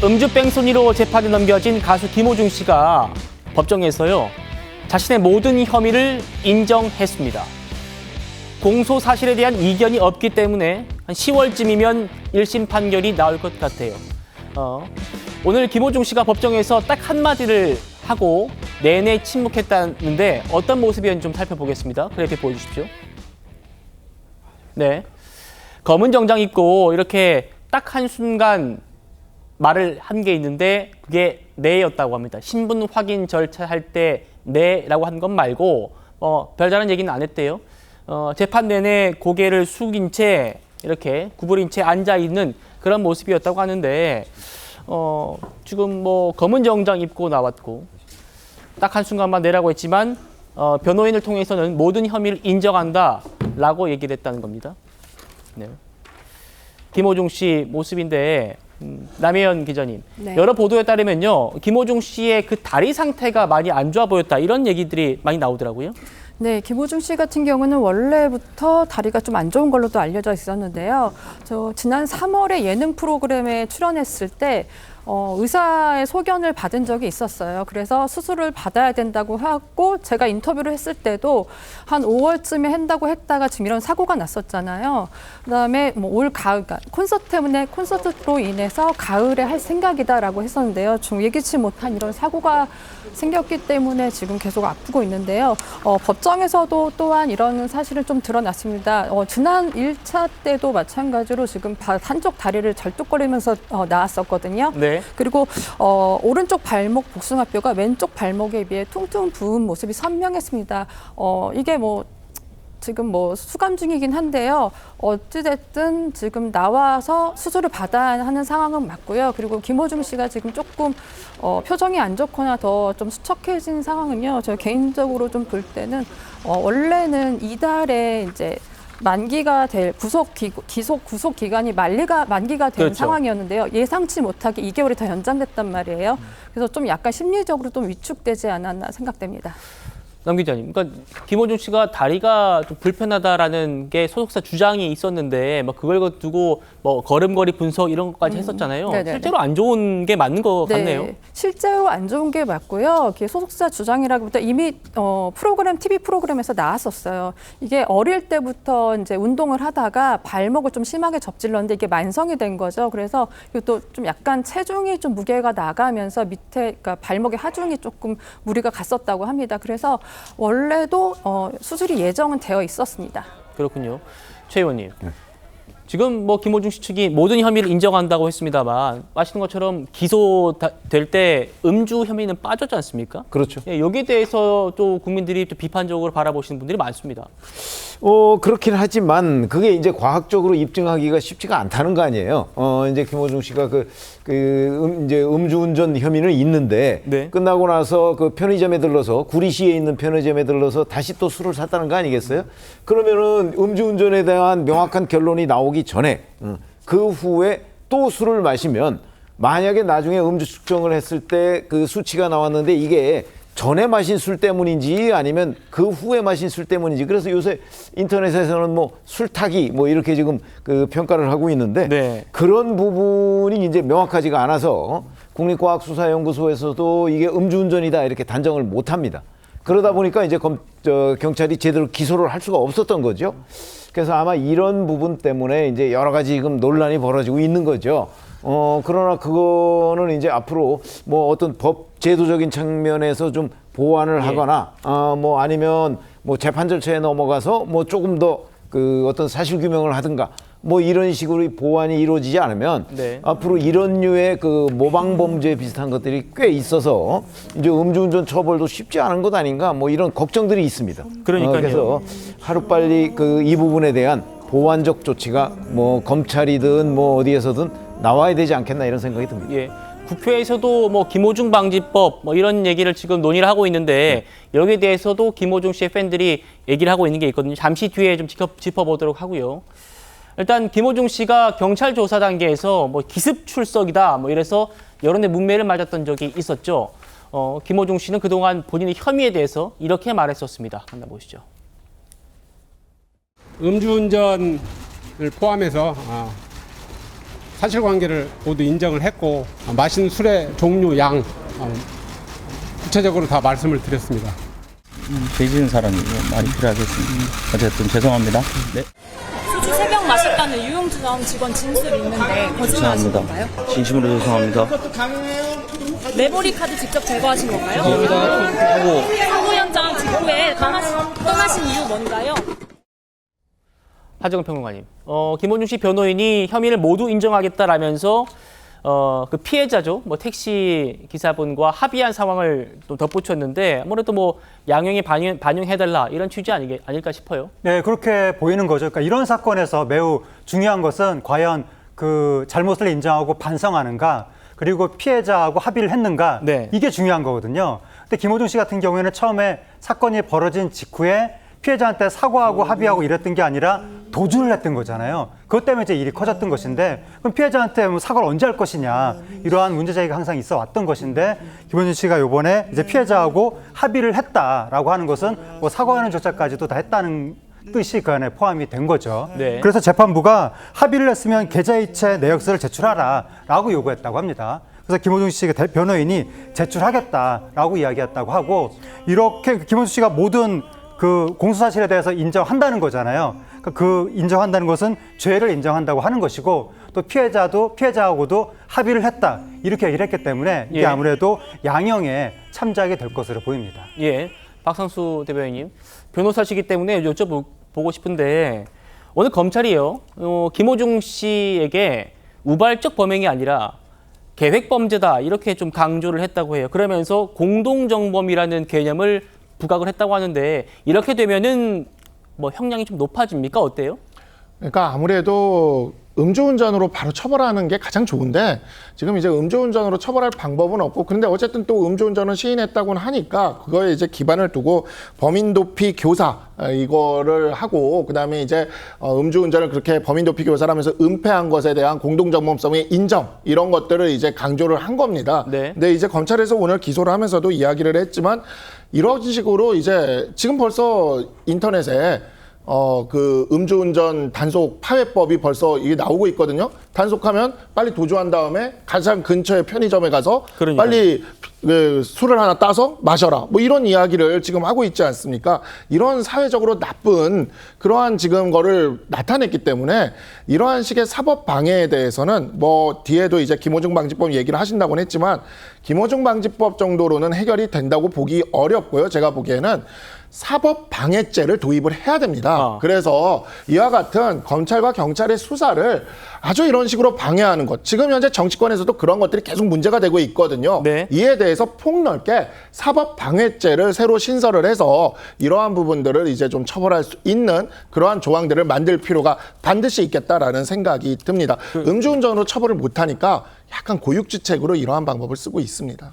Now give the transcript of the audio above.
음주 뺑소니로 재판에 넘겨진 가수 김호중 씨가 법정에서요, 자신의 모든 혐의를 인정했습니다. 공소 사실에 대한 이견이 없기 때문에 한 10월쯤이면 1심 판결이 나올 것 같아요. 오늘 김호중 씨가 법정에서 딱 한마디를 하고 내내 침묵했다는데 어떤 모습이었는지 좀 살펴보겠습니다. 그래픽 보여주십시오. 네, 검은 정장 입고 이렇게 딱 한순간 말을 한 게 있는데 그게 네였다고 합니다. 신분 확인 절차할 때 네라고 한 것 말고 별다른 얘기는 안 했대요. 재판 내내 고개를 숙인 채 이렇게 구부린 채 앉아 있는 그런 모습이었다고 하는데 지금 뭐 검은 정장 입고 나왔고 딱 한순간만 내라고 했지만 변호인을 통해서는 모든 혐의를 인정한다라고 얘기를 했다는 겁니다. 네. 김호중 씨 모습인데 남혜연 기자님, 네. 여러 보도에 따르면요, 김호중 씨의 그 다리 상태가 많이 안 좋아 보였다 이런 얘기들이 많이 나오더라고요. 네, 김호중 씨 같은 경우는 원래부터 다리가 좀 안 좋은 걸로도 알려져 있었는데요. 지난 3월에 예능 프로그램에 출연했을 때 의사의 소견을 받은 적이 있었어요. 그래서 수술을 받아야 된다고 하고 제가 인터뷰를 했을 때도 한 5월쯤에 한다고 했다가 지금 이런 사고가 났었잖아요. 그다음에 올 가을, 콘서트로 인해서 가을에 할 생각이다라고 했었는데요. 좀 예기치 못한 이런 사고가 생겼기 때문에 지금 계속 아프고 있는데요. 법정에서도 또한 이런 사실을 좀 드러났습니다. 지난 1차 때도 마찬가지로 지금 한쪽 다리를 절뚝거리면서 나왔었거든요. 네. 그리고 오른쪽 발목 복숭아뼈가 왼쪽 발목에 비해 퉁퉁 부은 모습이 선명했습니다. 이게 지금 수감 중이긴 한데요. 어찌됐든 지금 나와서 수술을 받아야 하는 상황은 맞고요. 그리고 김호중 씨가 지금 조금 표정이 안 좋거나 더 좀 수척해진 상황은요. 저 개인적으로 좀 볼 때는 원래는 이달에 이제 만기가 될 구속 기간이 만기가 된 그렇죠. 상황이었는데요. 예상치 못하게 2개월이 더 연장됐단 말이에요. 그래서 좀 약간 심리적으로 좀 위축되지 않았나 생각됩니다. 남 기자님, 그러니까 김호중 씨가 다리가 좀 불편하다라는 게 소속사 주장이 있었는데 그걸 두고 걸음걸이 분석 이런 것까지 했었잖아요. 네네네. 실제로 안 좋은 게 맞는 것 같네요. 실제로 안 좋은 게 맞고요. 소속사 주장이라기보다 이미 TV 프로그램에서 나왔었어요. 이게 어릴 때부터 이제 운동을 하다가 발목을 좀 심하게 접질렀는데 이게 만성이 된 거죠. 그래서 이것도 좀 약간 체중이 좀 무게가 나가면서 그러니까 발목의 하중이 조금 무리가 갔었다고 합니다. 그래서 원래도 수술이 예정은 되어 있었습니다. 그렇군요. 최 의원님. 네. 지금 김호중 씨 측이 모든 혐의를 인정한다고 했습니다만 아시는 것처럼 기소될 때 음주 혐의는 빠졌지 않습니까? 그렇죠. 예, 여기에 대해서 또 국민들이 또 비판적으로 바라보시는 분들이 많습니다. 그렇긴 하지만 그게 이제 과학적으로 입증하기가 쉽지가 않다는 거 아니에요. 이제 김호중 씨가 이제 음주운전 혐의는 있는데 네. 끝나고 나서 그 편의점에 들러서 구리시에 있는 편의점에 들러서 다시 또 술을 샀다는 거 아니겠어요? 그러면은 음주운전에 대한 명확한 결론이 나오기 전에 그 후에 또 술을 마시면 만약에 나중에 음주 측정을 했을 때 그 수치가 나왔는데 이게 전에 마신 술 때문인지 아니면 그 후에 마신 술 때문인지 그래서 요새 인터넷에서는 술타기 이렇게 지금 그 평가를 하고 있는데 네. 그런 부분이 이제 명확하지가 않아서 국립과학수사연구소에서도 이게 음주운전이다 이렇게 단정을 못 합니다. 그러다 보니까 이제 경찰이 제대로 기소를 할 수가 없었던 거죠. 그래서 아마 이런 부분 때문에 이제 여러 가지 지금 논란이 벌어지고 있는 거죠. 그러나 그거는 이제 앞으로 어떤 법 제도적인 측면에서 좀 보완을 하거나, 아니면 재판 절차에 넘어가서 조금 더 어떤 사실 규명을 하든가, 이런 식으로 보완이 이루어지지 않으면 네. 앞으로 이런 류의 모방 범죄 비슷한 것들이 꽤 있어서 이제 음주운전 처벌도 쉽지 않은 것 아닌가, 이런 걱정들이 있습니다. 그러니까요. 그래서 하루빨리 이 부분에 대한 보완적 조치가 검찰이든 어디에서든 나와야 되지 않겠나 이런 생각이 듭니다. 예. 국회에서도 김호중 방지법 이런 얘기를 지금 논의를 하고 있는데 여기에 대해서도 김호중 씨의 팬들이 얘기를 하고 있는 게 있거든요. 잠시 뒤에 좀 짚어보도록 하고요. 일단 김호중 씨가 경찰 조사 단계에서 기습 출석이다 이래서 여론의 문매를 맞았던 적이 있었죠. 김호중 씨는 그동안 본인의 혐의에 대해서 이렇게 말했었습니다. 만나보시죠. 음주운전을 포함해서 사실관계를 모두 인정을 했고 마신 술의 종류, 양 구체적으로 다 말씀을 드렸습니다. 죄 지은 사람이 많이 필요하겠습니다. 어쨌든 죄송합니다. 네. 소주 3병 마셨다는 유흥주점 직원 진술이 있는데 거짓말하신 건가요? 진심으로 죄송합니다. 메모리 카드 직접 제거하신 건가요? 하고 사고 현장 직후에 떠나신 이유 뭔가요? 하정우 평론가님, 김원중 씨 변호인이 혐의를 모두 인정하겠다라면서 그 피해자죠, 뭐 택시 기사분과 합의한 상황을 또 덧붙였는데 아무래도 뭐 양형에 반영해달라 이런 취지 아닐까 싶어요. 네, 그렇게 보이는 거죠. 그러니까 이런 사건에서 매우 중요한 것은 과연 그 잘못을 인정하고 반성하는가, 그리고 피해자하고 합의를 했는가, 네. 이게 중요한 거거든요. 근데 김호중 씨 같은 경우에는 처음에 사건이 벌어진 직후에 피해자한테 사과하고 합의하고 이랬던 게 아니라 도주를 했던 거잖아요. 그것 때문에 이제 일이 커졌던 것인데, 그럼 피해자한테 뭐 사과를 언제 할 것이냐, 이러한 문제 제기가 항상 있어 왔던 것인데, 김원준 씨가 이번에 이제 피해자하고 합의를 했다라고 하는 것은 뭐 사과하는 조차까지도 다 했다는 뜻이 그 안에 포함이 된 거죠. 네. 그래서 재판부가 합의를 했으면 계좌이체 내역서를 제출하라라고 요구했다고 합니다. 그래서 김호중 씨 변호인이 제출하겠다라고 이야기했다고 하고, 이렇게 김호중 씨가 모든 그 공소사실에 대해서 인정한다는 거잖아요. 그 인정한다는 것은 죄를 인정한다고 하는 것이고, 또 피해자하고도 합의를 했다, 이렇게 얘기를 했기 때문에 이게 예. 아무래도 양형에 참작이 될 것으로 보입니다. 예, 박상수 대변인님, 변호사시기 때문에 여쭤보고 싶은데 오늘 검찰이요, 김호중 씨에게 우발적 범행이 아니라 계획 범죄다 이렇게 좀 강조를 했다고 해요. 그러면서 공동정범이라는 개념을 부각을 했다고 하는데, 이렇게 되면은 뭐 형량이 좀 높아집니까? 어때요? 그러니까 아무래도 음주운전으로 바로 처벌하는 게 가장 좋은데, 지금 이제 음주운전으로 처벌할 방법은 없고, 그런데 어쨌든 또 음주운전을 시인했다고는 하니까 그거에 이제 기반을 두고 범인도피 교사 이거를 하고, 그다음에 이제 음주운전을 그렇게 범인도피 교사라면서 은폐한 것에 대한 공동정범성의 인정, 이런 것들을 이제 강조를 한 겁니다. 네. 근데 이제 검찰에서 오늘 기소를 하면서도 이야기를 했지만, 이런 식으로 이제 지금 벌써 인터넷에 그 음주운전 단속 파회법이 벌써 이게 나오고 있거든요. 단속하면 빨리 도주한 다음에 가장 근처의 편의점에 가서 그러니까요. 빨리 술을 하나 따서 마셔라, 뭐 이런 이야기를 지금 하고 있지 않습니까? 이런 사회적으로 나쁜 그러한 지금 거를 나타냈기 때문에, 이러한 식의 사법 방해에 대해서는 뭐 뒤에도 이제 김호중 방지법 얘기를 하신다고는 했지만, 김호중 방지법 정도로는 해결이 된다고 보기 어렵고요. 제가 보기에는 사법 방해죄를 도입을 해야 됩니다. 그래서 이와 같은 검찰과 경찰의 수사를 아주 이런 식으로 방해하는 것, 지금 현재 정치권에서도 그런 것들이 계속 문제가 되고 있거든요. 네. 이에 대해서 폭넓게 사법 방해죄를 새로 신설을 해서 이러한 부분들을 이제 좀 처벌할 수 있는 그러한 조항들을 만들 필요가 반드시 있겠다라는 생각이 듭니다. 음주운전으로 처벌을 못하니까 약간 고육지책으로 이러한 방법을 쓰고 있습니다.